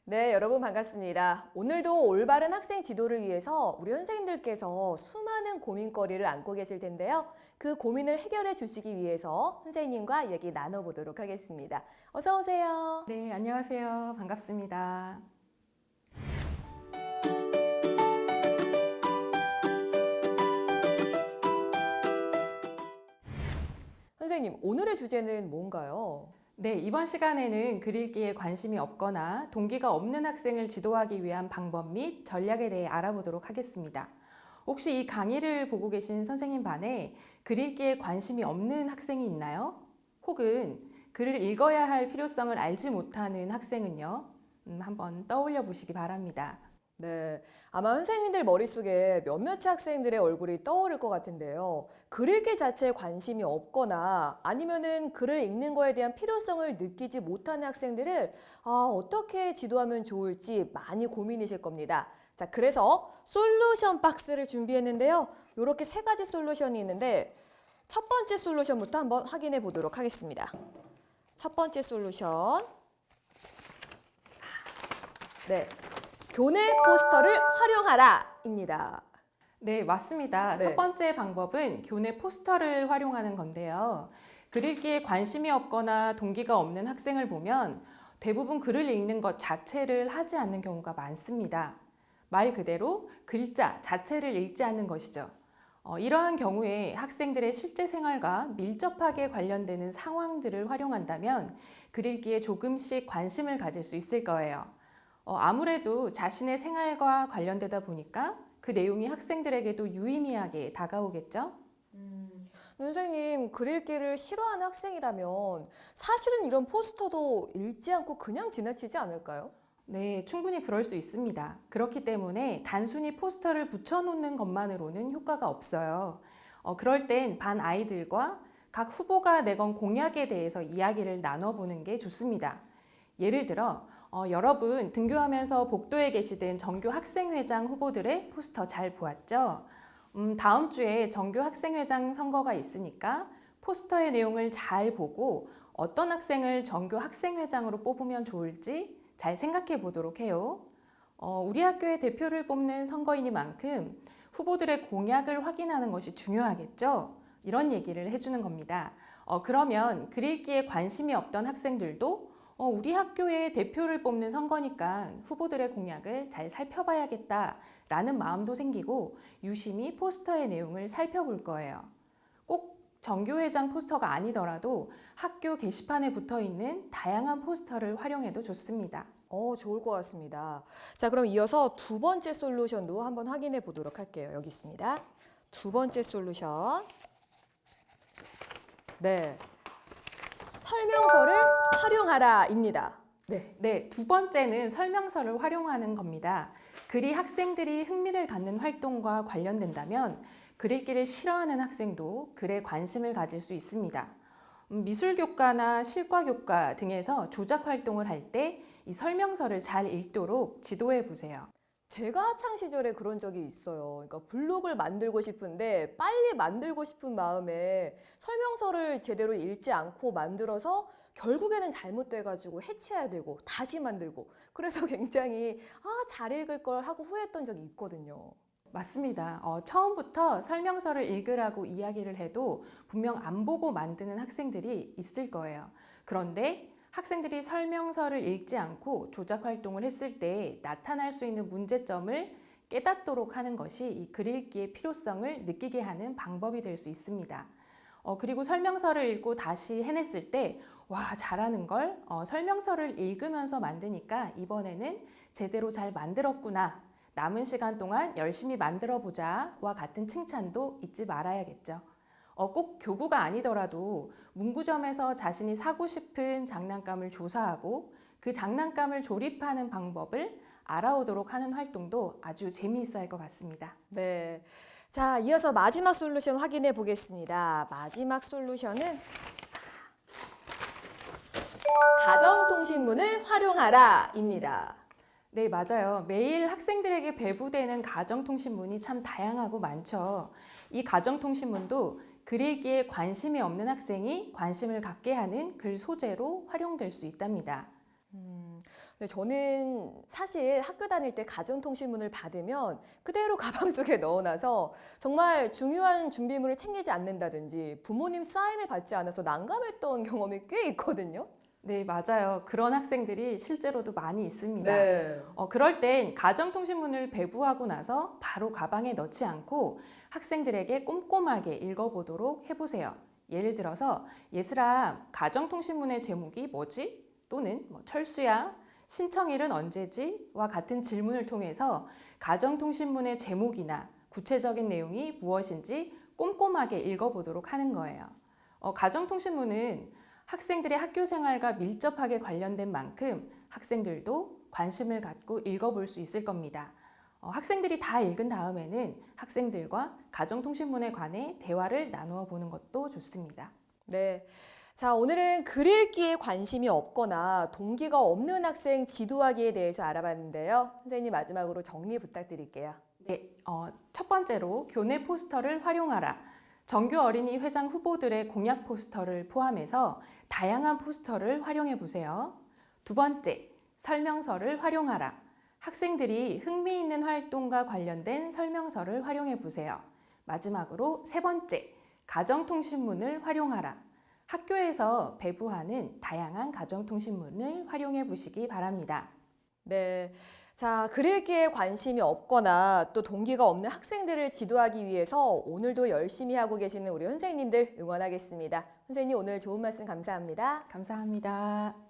네, 여러분 반갑습니다. 오늘도 올바른 학생 지도를 위해서 우리 선생님들께서 수많은 고민거리를 안고 계실 텐데요. 그 고민을 해결해 주시기 위해서 선생님과 얘기 나눠보도록 하겠습니다. 어서 오세요. 네, 안녕하세요. 반갑습니다. 선생님, 오늘의 주제는 뭔가요? 네, 이번 시간에는 글읽기에 관심이 없거나 동기가 없는 학생을 지도하기 위한 방법 및 전략에 대해 알아보도록 하겠습니다. 혹시 이 강의를 보고 계신 선생님 반에 글읽기에 관심이 없는 학생이 있나요? 혹은 글을 읽어야 할 필요성을 알지 못하는 학생은요? 한번 떠올려 보시기 바랍니다. 네, 아마 선생님들 머릿속에 몇몇 학생들의 얼굴이 떠오를 것 같은데요. 글 읽기 자체에 관심이 없거나 아니면은 글을 읽는 거에 대한 필요성을 느끼지 못하는 학생들을 어떻게 지도하면 좋을지 많이 고민이실 겁니다. 자, 그래서 솔루션 박스를 준비했는데요. 이렇게 세 가지 솔루션이 있는데 첫 번째 솔루션부터 한번 확인해 보도록 하겠습니다. 첫 번째 솔루션. 네. 교내 포스터를 활용하라입니다. 네, 맞습니다. 네. 첫 번째 방법은 교내 포스터를 활용하는 건데요. 글 읽기에 관심이 없거나 동기가 없는 학생을 보면 대부분 글을 읽는 것 자체를 하지 않는 경우가 많습니다. 말 그대로 글자 자체를 읽지 않는 것이죠. 이러한 경우에 학생들의 실제 생활과 밀접하게 관련되는 상황들을 활용한다면 글 읽기에 조금씩 관심을 가질 수 있을 거예요. 아무래도 자신의 생활과 관련되다 보니까 그 내용이 학생들에게도 유의미하게 다가오겠죠? 선생님, 글 읽기를 싫어하는 학생이라면 사실은 이런 포스터도 읽지 않고 그냥 지나치지 않을까요? 네, 충분히 그럴 수 있습니다. 그렇기 때문에 단순히 포스터를 붙여놓는 것만으로는 효과가 없어요. 그럴 땐 반 아이들과 각 후보가 내건 공약에 대해서 이야기를 나눠보는 게 좋습니다. 예를 들어 여러분 등교하면서 복도에 게시된 정교 학생회장 후보들의 포스터 잘 보았죠? 다음 주에 정교 학생회장 선거가 있으니까 포스터의 내용을 잘 보고 어떤 학생을 정교 학생회장으로 뽑으면 좋을지 잘 생각해 보도록 해요. 우리 학교의 대표를 뽑는 선거이니만큼 후보들의 공약을 확인하는 것이 중요하겠죠? 이런 얘기를 해주는 겁니다. 그러면 글 읽기에 관심이 없던 학생들도 우리 학교의 대표를 뽑는 선거니까 후보들의 공약을 잘 살펴봐야겠다라는 마음도 생기고 유심히 포스터의 내용을 살펴볼 거예요. 꼭 정교회장 포스터가 아니더라도 학교 게시판에 붙어 있는 다양한 포스터를 활용해도 좋습니다. 좋을 것 같습니다. 자, 그럼 이어서 두 번째 솔루션도 한번 확인해 보도록 할게요. 여기 있습니다. 두 번째 솔루션. 네. 설명서를 활용하라입니다. 네, 두 번째는 설명서를 활용하는 겁니다. 글이 학생들이 흥미를 갖는 활동과 관련된다면 글 읽기를 싫어하는 학생도 글에 관심을 가질 수 있습니다. 미술교과나 실과교과 등에서 조작 활동을 할 때 이 설명서를 잘 읽도록 지도해 보세요. 제가 학창 시절에 그런 적이 있어요. 그러니까 블록을 만들고 싶은데 빨리 만들고 싶은 마음에 설명서를 제대로 읽지 않고 만들어서 결국에는 잘못돼가지고 해체해야 되고 다시 만들고 그래서 굉장히 잘 읽을 걸 하고 후회했던 적이 있거든요. 맞습니다. 처음부터 설명서를 읽으라고 이야기를 해도 분명 안 보고 만드는 학생들이 있을 거예요. 그런데 학생들이 설명서를 읽지 않고 조작 활동을 했을 때 나타날 수 있는 문제점을 깨닫도록 하는 것이 이 글 읽기의 필요성을 느끼게 하는 방법이 될 수 있습니다. 그리고 설명서를 읽고 다시 해냈을 때, 와, 잘하는 걸 설명서를 읽으면서 만드니까 이번에는 제대로 잘 만들었구나. 남은 시간 동안 열심히 만들어 보자와 같은 칭찬도 잊지 말아야겠죠. 꼭 교구가 아니더라도 문구점에서 자신이 사고 싶은 장난감을 조사하고 그 장난감을 조립하는 방법을 알아오도록 하는 활동도 아주 재미있어 할 것 같습니다. 네. 자, 이어서 마지막 솔루션 확인해 보겠습니다. 마지막 솔루션은 가정통신문을 활용하라입니다. 네, 맞아요. 매일 학생들에게 배부되는 가정통신문이 참 다양하고 많죠. 이 가정통신문도 글 읽기에 관심이 없는 학생이 관심을 갖게 하는 글 소재로 활용될 수 있답니다. 근데 저는 사실 학교 다닐 때 가정통신문을 받으면 그대로 가방 속에 넣어놔서 정말 중요한 준비물을 챙기지 않는다든지 부모님 사인을 받지 않아서 난감했던 경험이 꽤 있거든요. 네, 맞아요. 그런 학생들이 실제로도 많이 있습니다. 네. 그럴 땐 가정통신문을 배부하고 나서 바로 가방에 넣지 않고 학생들에게 꼼꼼하게 읽어보도록 해보세요. 예를 들어서 예슬아, 가정통신문의 제목이 뭐지? 또는 철수야, 신청일은 언제지? 와 같은 질문을 통해서 가정통신문의 제목이나 구체적인 내용이 무엇인지 꼼꼼하게 읽어보도록 하는 거예요. 가정통신문은 학생들의 학교 생활과 밀접하게 관련된 만큼 학생들도 관심을 갖고 읽어볼 수 있을 겁니다. 학생들이 다 읽은 다음에는 학생들과 가정통신문에 관해 대화를 나누어 보는 것도 좋습니다. 네. 자, 오늘은 글 읽기에 관심이 없거나 동기가 없는 학생 지도하기에 대해서 알아봤는데요. 선생님 마지막으로 정리 부탁드릴게요. 네, 첫 번째로 교내 포스터를 활용하라. 정교 어린이 회장 후보들의 공약 포스터를 포함해서 다양한 포스터를 활용해 보세요. 두 번째, 설명서를 활용하라. 학생들이 흥미있는 활동과 관련된 설명서를 활용해 보세요. 마지막으로 세 번째, 가정통신문을 활용하라. 학교에서 배부하는 다양한 가정통신문을 활용해 보시기 바랍니다. 네. 자, 글 읽기에 관심이 없거나 또 동기가 없는 학생들을 지도하기 위해서 오늘도 열심히 하고 계시는 우리 선생님들 응원하겠습니다. 선생님 오늘 좋은 말씀 감사합니다. 감사합니다.